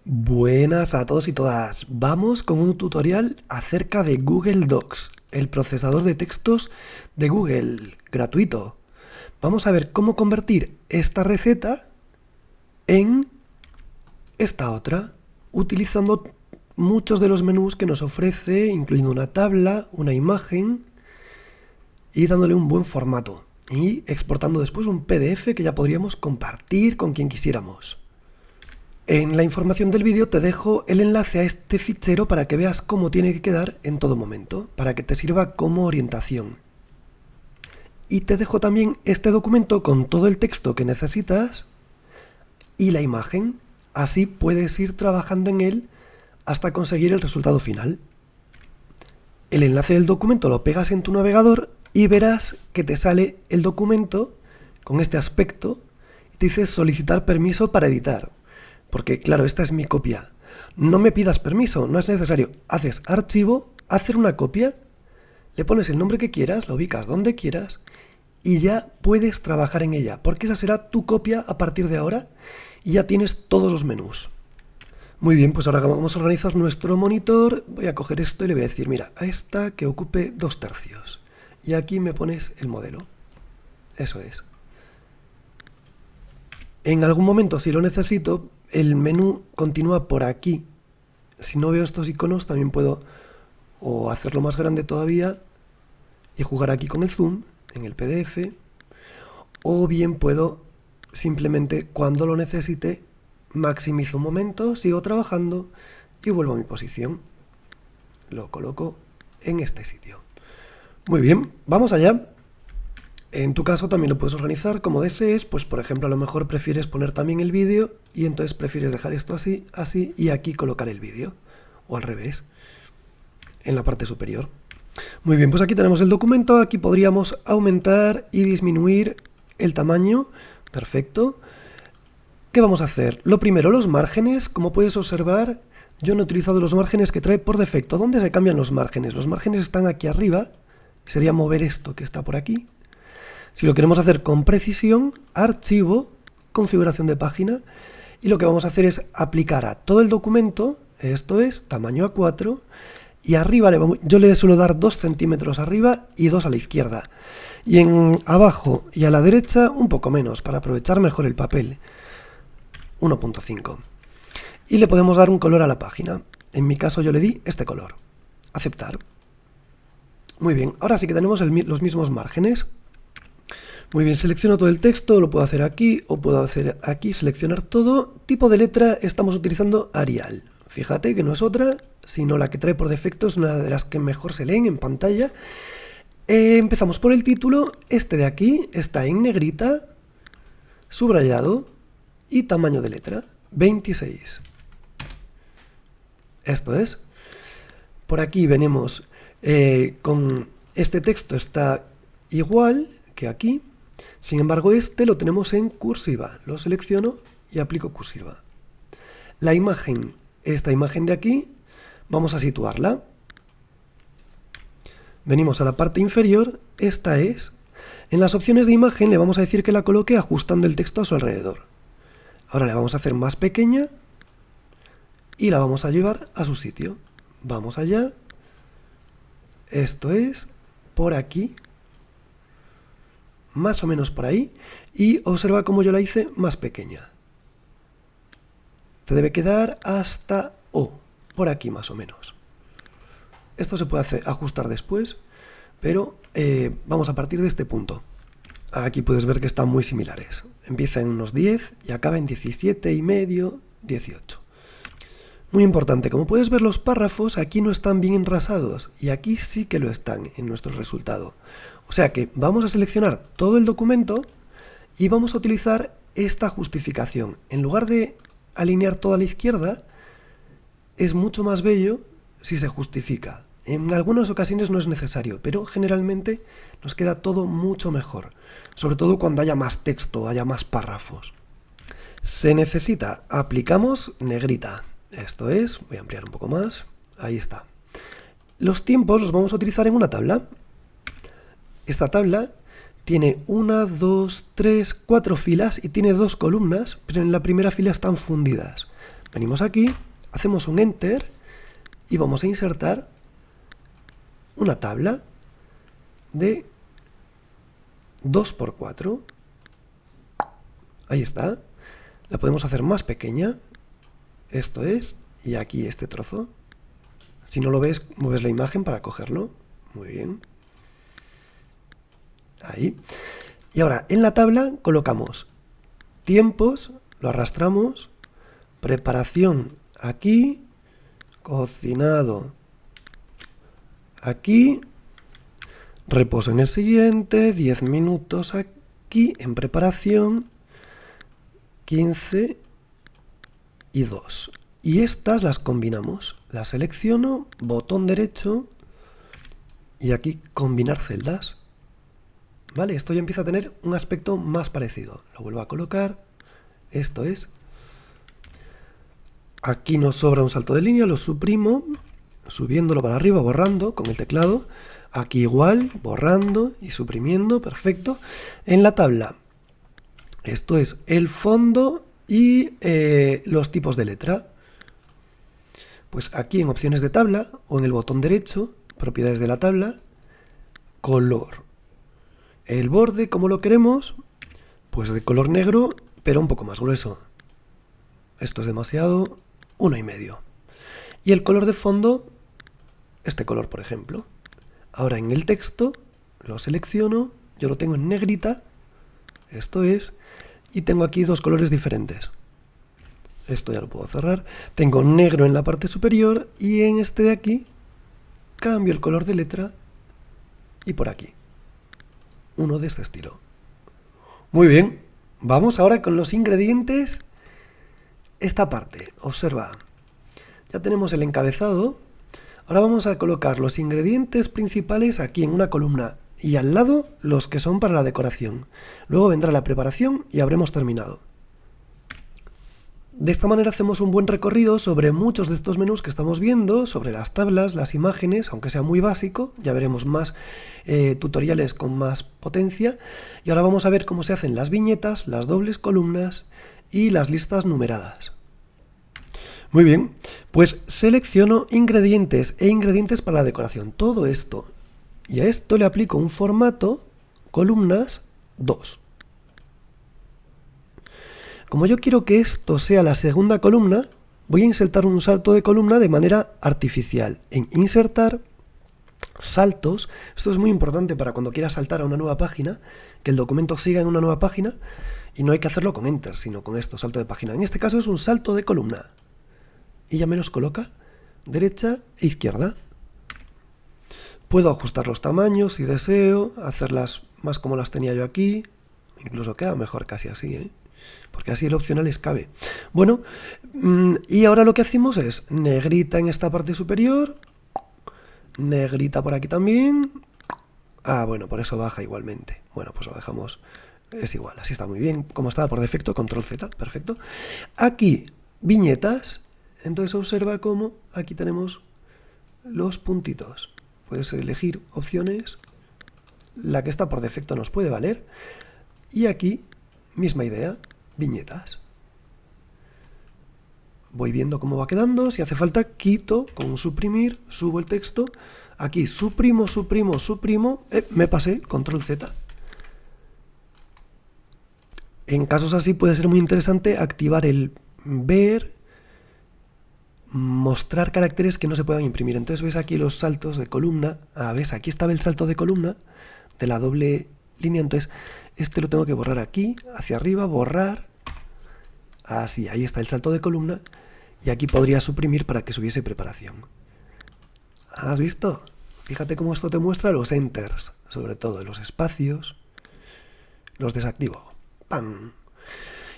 Buenas a todos y todas. Vamos con un tutorial acerca de Google Docs, el procesador de textos de Google, gratuito. Vamos a ver cómo convertir esta receta en esta otra, utilizando muchos de los menús que nos ofrece, incluyendo una tabla, una imagen y dándole un buen formato. Y exportando después un PDF que ya podríamos compartir con quien quisiéramos. En la información del vídeo te dejo el enlace a este fichero para que veas cómo tiene que quedar en todo momento, para que te sirva como orientación. Y te dejo también este documento con todo el texto que necesitas y la imagen, así puedes ir trabajando en él hasta conseguir el resultado final. El enlace del documento lo pegas en tu navegador y verás que te sale el documento con este aspecto y te dice solicitar permiso para editar. Porque claro, esta es mi copia. No me pidas permiso, no es necesario. Haces archivo, hacer una copia, le pones el nombre que quieras, la ubicas donde quieras y ya puedes trabajar en ella, porque esa será tu copia a partir de ahora y ya tienes todos los menús. Muy bien, pues ahora vamos a organizar nuestro monitor. Voy a coger esto y le voy a decir, mira, a esta que ocupe 2/3. Y aquí me pones el modelo. Eso es. En algún momento, si lo necesito, el menú continúa por aquí. Si no veo estos iconos, también puedo o hacerlo más grande todavía y jugar aquí con el zoom en el PDF, o bien puedo simplemente, cuando lo necesite, maximizo un momento, sigo trabajando y vuelvo a mi posición. Lo coloco en este sitio. Muy bien, vamos allá. En tu caso también lo puedes organizar como desees, pues por ejemplo a lo mejor prefieres poner también el vídeo y entonces prefieres dejar esto así, así y aquí colocar el vídeo, o al revés, en la parte superior. Muy bien, pues aquí tenemos el documento, aquí podríamos aumentar y disminuir el tamaño, perfecto. ¿Qué vamos a hacer? Lo primero, los márgenes, como puedes observar, yo no he utilizado los márgenes que trae por defecto. ¿Dónde se cambian los márgenes? Los márgenes están aquí arriba, sería mover esto que está por aquí. Si lo queremos hacer con precisión, archivo, configuración de página, y lo que vamos a hacer es aplicar a todo el documento, esto es tamaño A4, y arriba yo le suelo dar 2 centímetros arriba y 2 a la izquierda, y en abajo y a la derecha un poco menos, para aprovechar mejor el papel, 1.5. Y le podemos dar un color a la página, en mi caso yo le di este color, aceptar. Muy bien, ahora sí que tenemos los mismos márgenes. Muy bien, selecciono todo el texto, lo puedo hacer aquí o puedo hacer aquí, seleccionar todo. Tipo de letra, estamos utilizando Arial. Fíjate que no es otra, sino la que trae por defecto, es una de las que mejor se leen en pantalla. Empezamos por el título, este de aquí está en negrita, subrayado y tamaño de letra, 26. Esto es. Por aquí venimos con este texto está igual que aquí. Sin embargo, este lo tenemos en cursiva. Lo selecciono y aplico cursiva. La imagen, esta imagen de aquí, vamos a situarla. Venimos a la parte inferior, esta es. En las opciones de imagen le vamos a decir que la coloque ajustando el texto a su alrededor. Ahora la vamos a hacer más pequeña y la vamos a llevar a su sitio. Vamos allá. Esto es por aquí. Más o menos por ahí, y observa cómo yo la hice más pequeña. Te debe quedar hasta O, por aquí más o menos. Esto se puede ajustar después, pero vamos a partir de este punto. Aquí puedes ver que están muy similares. Empieza en unos 10 y acaba en 17,5, 18. Muy importante, como puedes ver los párrafos aquí no están bien enrasados y aquí sí que lo están en nuestro resultado. O sea que vamos a seleccionar todo el documento y vamos a utilizar esta justificación. En lugar de alinear todo a la izquierda, es mucho más bello si se justifica. En algunas ocasiones no es necesario, pero generalmente nos queda todo mucho mejor. Sobre todo cuando haya más texto, haya más párrafos. Se necesita, aplicamos negrita. Esto es, voy a ampliar un poco más, ahí está. Los tiempos los vamos a utilizar en una tabla. Esta tabla tiene 1, 2, 3, 4 filas y tiene 2 columnas, pero en la primera fila están fundidas. Venimos aquí, hacemos un Enter y vamos a insertar una tabla de 2×4. Ahí está. La podemos hacer más pequeña. Esto es, y aquí este trozo. Si no lo ves, mueves la imagen para cogerlo. Muy bien. Ahí. Y ahora, en la tabla colocamos tiempos, lo arrastramos, preparación aquí, cocinado aquí, reposo en el siguiente, 10 minutos aquí, en preparación, 15 y 2. Y estas las combinamos. Las selecciono, botón derecho, y aquí combinar celdas. Vale, esto ya empieza a tener un aspecto más parecido. Lo vuelvo a colocar. Esto es. Aquí nos sobra un salto de línea, lo suprimo, subiéndolo para arriba, borrando con el teclado. Aquí igual, borrando y suprimiendo, perfecto. En la tabla, esto es el fondo y los tipos de letra. Pues aquí en opciones de tabla o en el botón derecho, propiedades de la tabla, color. El borde, como lo queremos, pues de color negro, pero un poco más grueso. Esto es demasiado, 1,5. Y el color de fondo, este color, por ejemplo. Ahora en el texto, lo selecciono, yo lo tengo en negrita, esto es, y tengo aquí dos colores diferentes. Esto ya lo puedo cerrar. Tengo negro en la parte superior y en este de aquí cambio el color de letra y por aquí. Uno de este estilo. Muy bien, vamos ahora con los ingredientes. Esta parte, observa, ya tenemos el encabezado. Ahora vamos a colocar los ingredientes principales aquí en una columna y al lado los que son para la decoración. Luego vendrá la preparación y habremos terminado. De esta manera hacemos un buen recorrido sobre muchos de estos menús que estamos viendo, sobre las tablas, las imágenes, aunque sea muy básico, ya veremos más tutoriales con más potencia. Y ahora vamos a ver cómo se hacen las viñetas, las dobles columnas y las listas numeradas. Muy bien, pues selecciono ingredientes e ingredientes para la decoración, todo esto. Y a esto le aplico un formato, columnas 2. Como yo quiero que esto sea la segunda columna, voy a insertar un salto de columna de manera artificial. En insertar, saltos, esto es muy importante para cuando quieras saltar a una nueva página, que el documento siga en una nueva página, y no hay que hacerlo con Enter, sino con esto, salto de página. En este caso es un salto de columna. Y ya me los coloca derecha e izquierda. Puedo ajustar los tamaños si deseo, hacerlas más como las tenía yo aquí, incluso queda mejor casi así, ¿eh? Porque así el opcional cabe. Bueno, y ahora lo que hacemos es negrita en esta parte superior, negrita por aquí también. Ah, bueno, por eso baja igualmente. Bueno, pues lo dejamos, es igual, así está muy bien. Como estaba por defecto, control Z, perfecto. Aquí, viñetas, entonces observa cómo aquí tenemos los puntitos. Puedes elegir opciones, la que está por defecto nos puede valer. Y aquí, misma idea, viñetas. Voy viendo cómo va quedando, si hace falta quito con suprimir, subo el texto, aquí suprimo, suprimo, suprimo, me pasé, control Z. En casos así puede ser muy interesante activar el ver, mostrar caracteres que no se puedan imprimir. Entonces ves aquí los saltos de columna, ves, aquí estaba el salto de columna de la doble línea, entonces este lo tengo que borrar aquí, hacia arriba, borrar, así, ahí está el salto de columna, y aquí podría suprimir para que subiese preparación. ¿Has visto? Fíjate cómo esto te muestra los enters, sobre todo los espacios, los desactivo. ¡Pam!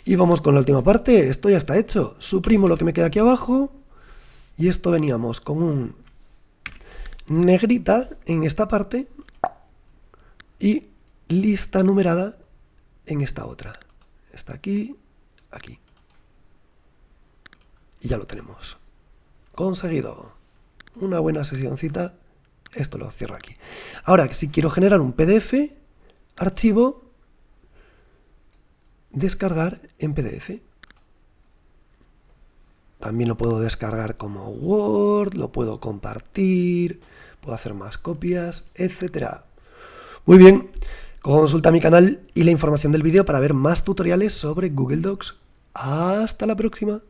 Y vamos con la última parte, esto ya está hecho, suprimo lo que me queda aquí abajo, y esto veníamos con un negrita en esta parte, y lista numerada en esta otra. Está aquí, aquí. Y ya lo tenemos. Conseguido. Una buena sesioncita. Esto lo cierro aquí. Ahora, si quiero generar un PDF, archivo, descargar en PDF. También lo puedo descargar como Word, lo puedo compartir, puedo hacer más copias, etc. Muy bien, consulta mi canal y la información del vídeo para ver más tutoriales sobre Google Docs. Hasta la próxima.